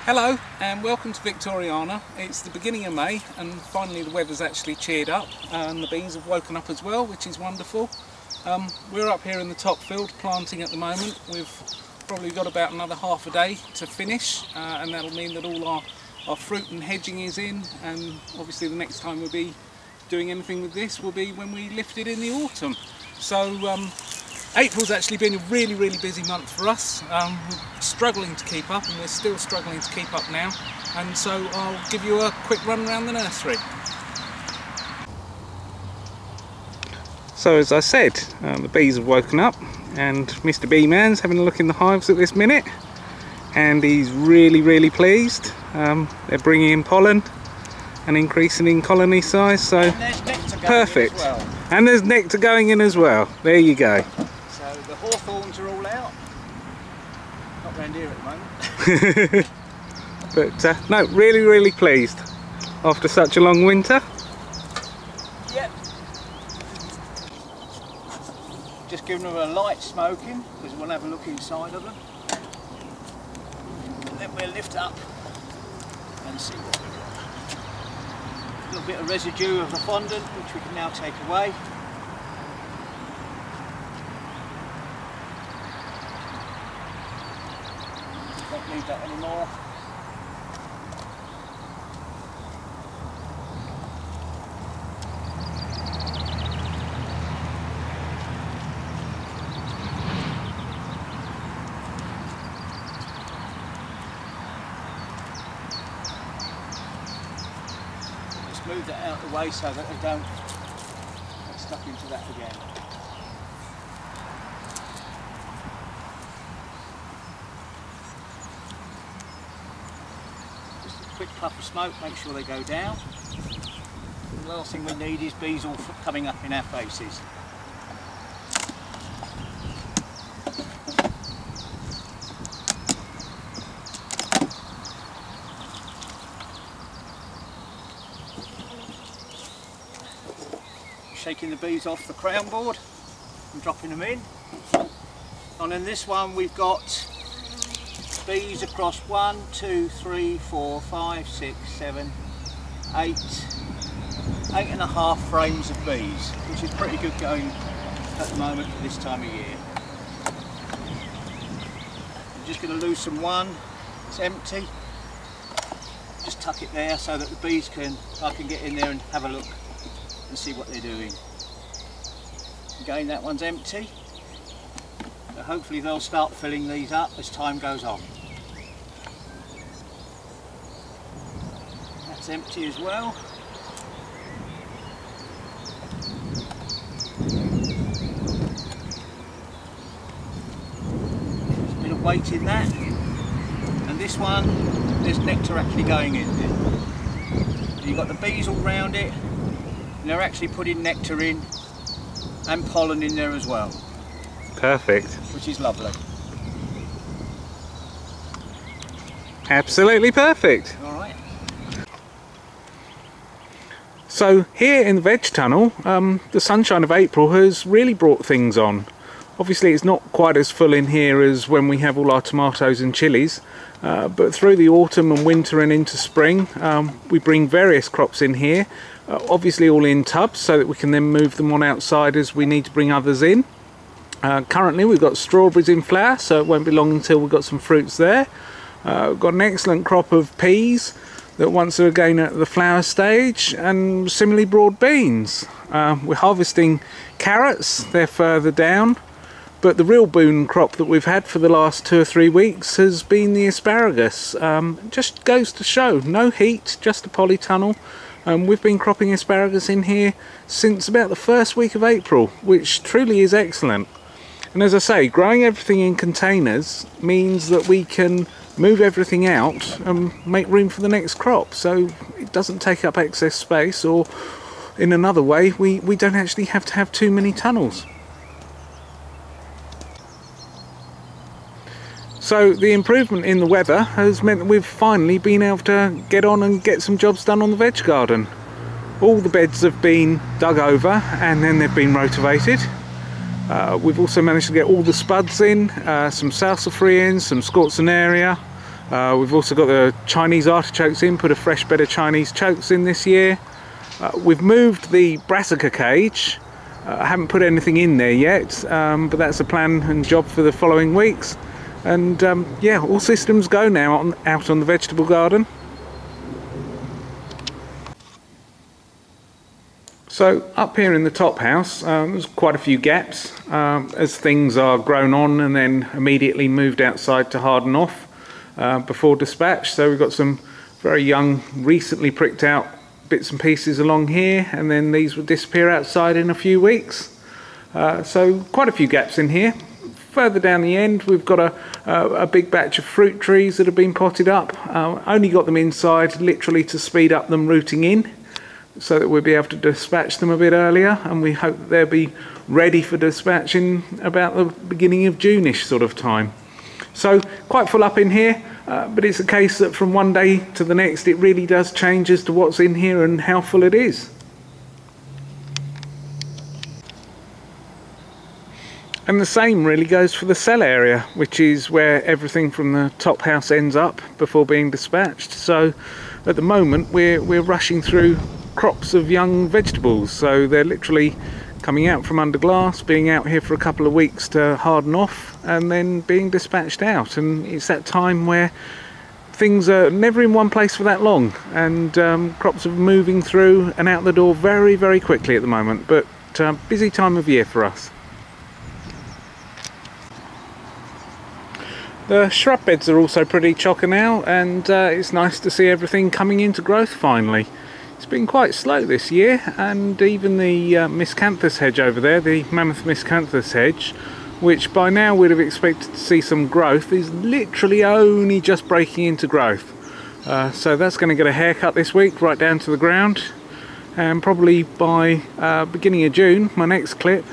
Hello and welcome to Victoriana. It's the beginning of May and finally the weather's actually cheered up and the bees have woken up as well, which is wonderful. We're up here in the top field planting at the moment. We've probably got about another half a day to finish and that'll mean that all our fruit and hedging is in, and obviously the next time we'll be doing anything with this will be when we lift it in the autumn. So April's actually been a really busy month for us. We're struggling to keep up and we're still struggling to keep up now, and so I'll give you a quick run around the nursery. So as I said, the bees have woken up and Mr. Bee Man's having a look in the hives at this minute and he's really pleased. They're bringing in pollen and increasing in colony size, so and there's nectar going perfect. in as well. And there's nectar going in as well. There you go. So the hawthorns are all out. Not round here at the moment. But no, really pleased after such a long winter. Yep. Just giving them a light smoking because we'll have a look inside of them. And then we'll lift up and see what we've got. A little bit of residue of the fondant which we can now take away. Don't need that anymore. Just move that out of the way so that they don't get stuck into that again. Quick puff of smoke, make sure they go down. The last thing we need is bees all coming up in our faces. Shaking the bees off the crown board and dropping them in. And in this one we've got bees across 1, 2, 3, 4, 5, 6, 7, 8 and a half frames of bees, which is pretty good going at the moment for this time of year. I'm just going to loosen one, it's empty, just tuck it there so that the bees I can get in there and have a look and see what they're doing. Again, that one's empty, so hopefully they'll start filling these up as time goes on. That's empty as well. There's a bit of weight in that, and this one there's nectar actually going in there. So you've got the bees all round it and they're actually putting nectar in and pollen in there as well. Perfect. Which is lovely. Absolutely perfect. Alright. So here in the veg tunnel, the sunshine of April has really brought things on. Obviously it's not quite as full in here as when we have all our tomatoes and chilies, but through the autumn and winter and into spring we bring various crops in here, obviously all in tubs so that we can then move them on outside as we need to bring others in. Currently we've got strawberries in flower, so it won't be long until we've got some fruits there. We've got an excellent crop of peas that once are again at the flower stage, and similarly broad beans. We're harvesting carrots, they're further down, but the real boon crop that we've had for the last 2 or 3 weeks has been the asparagus. Just goes to show, no heat, just a polytunnel. We've been cropping asparagus in here since about the first week of April, which truly is excellent. And as I say, growing everything in containers means that we can move everything out and make room for the next crop, so it doesn't take up excess space, or in another way we don't actually have to have too many tunnels. So the improvement in the weather has meant that we've finally been able to get on and get some jobs done on the veg garden. All the beds have been dug over and then they've been rotivated. We've also managed to get all the spuds in, some salsify in, some scorzonera, We've also got the Chinese artichokes in, put a fresh bed of Chinese chokes in this year. We've moved the brassica cage. I haven't put anything in there yet, but that's a plan and job for the following weeks. And yeah, all systems go now out on the vegetable garden. So up here in the top house, there's quite a few gaps as things are grown on and then immediately moved outside to harden off before dispatch. So we've got some very young, recently pricked out bits and pieces along here, and then these will disappear outside in a few weeks. So quite a few gaps in here. Further down the end we've got a big batch of fruit trees that have been potted up. Only got them inside literally to speed up them rooting in, so that we'll be able to dispatch them a bit earlier, and we hope that they'll be ready for dispatch in about the beginning of June-ish sort of time. So quite full up in here, but it's a case that from one day to the next it really does change as to what's in here and how full it is. And the same really goes for the cell area, which is where everything from the top house ends up before being dispatched. So at the moment we're rushing through crops of young vegetables, so they're literally coming out from under glass, being out here for a couple of weeks to harden off, and then being dispatched out. And it's that time where things are never in one place for that long, and crops are moving through and out the door very, very quickly at the moment. But busy time of year for us. The shrub beds are also pretty chocker now, and it's nice to see everything coming into growth finally. It's been quite slow this year, and even the miscanthus hedge over there, the mammoth miscanthus hedge, which by now we'd have expected to see some growth, is literally only just breaking into growth. So that's going to get a haircut this week, right down to the ground, and probably by beginning of June, my next clip,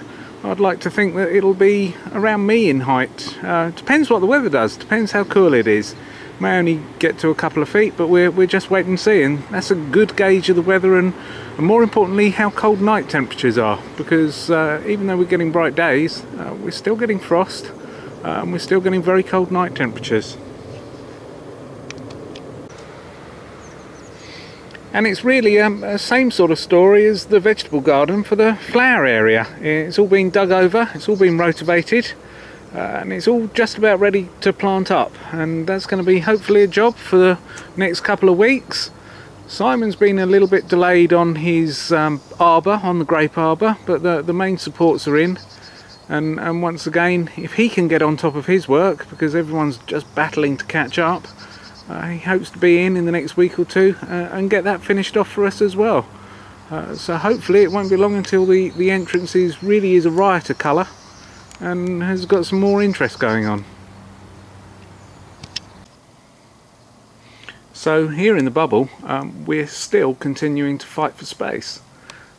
I'd like to think that it'll be around me in height. Depends what the weather does, depends how cool it is. May only get to a couple of feet, but we're just waiting and seeing. That's a good gauge of the weather, and more importantly how cold night temperatures are, because even though we're getting bright days, we're still getting frost, and we're still getting very cold night temperatures. And it's really a same sort of story as the vegetable garden for the flower area. It's all been dug over, it's all been rotavated, and it's all just about ready to plant up, and that's going to be hopefully a job for the next couple of weeks. Simon's been a little bit delayed on his arbour, on the grape arbour, but the main supports are in, and once again, if he can get on top of his work, because everyone's just battling to catch up, he hopes to be in the next week or two and get that finished off for us as well. So hopefully it won't be long until the entrance really is a riot of colour and has got some more interest going on. So here in the bubble, we're still continuing to fight for space.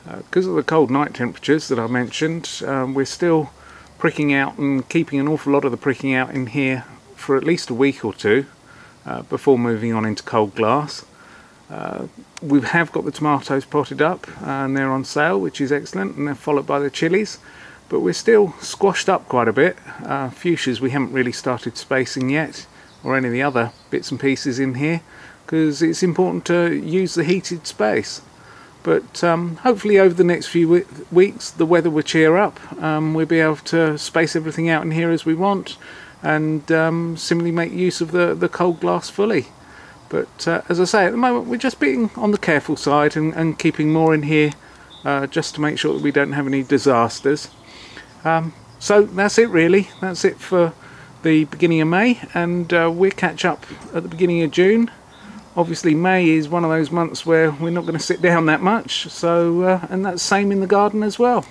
Because of the cold night temperatures that I mentioned, we're still pricking out and keeping an awful lot of the pricking out in here for at least a week or two before moving on into cold glass. We have got the tomatoes potted up and they're on sale, which is excellent, and they're followed by the chilies. But we're still squashed up quite a bit. Fuchsias we haven't really started spacing yet, or any of the other bits and pieces in here, because it's important to use the heated space. But hopefully over the next few weeks the weather will cheer up, we'll be able to space everything out in here as we want, and simply make use of the cold glass fully. But as I say, at the moment we're just being on the careful side and keeping more in here just to make sure that we don't have any disasters. So that's it really, that's it for the beginning of May, and we'll catch up at the beginning of June. Obviously May is one of those months where we're not going to sit down that much, so and that's same in the garden as well.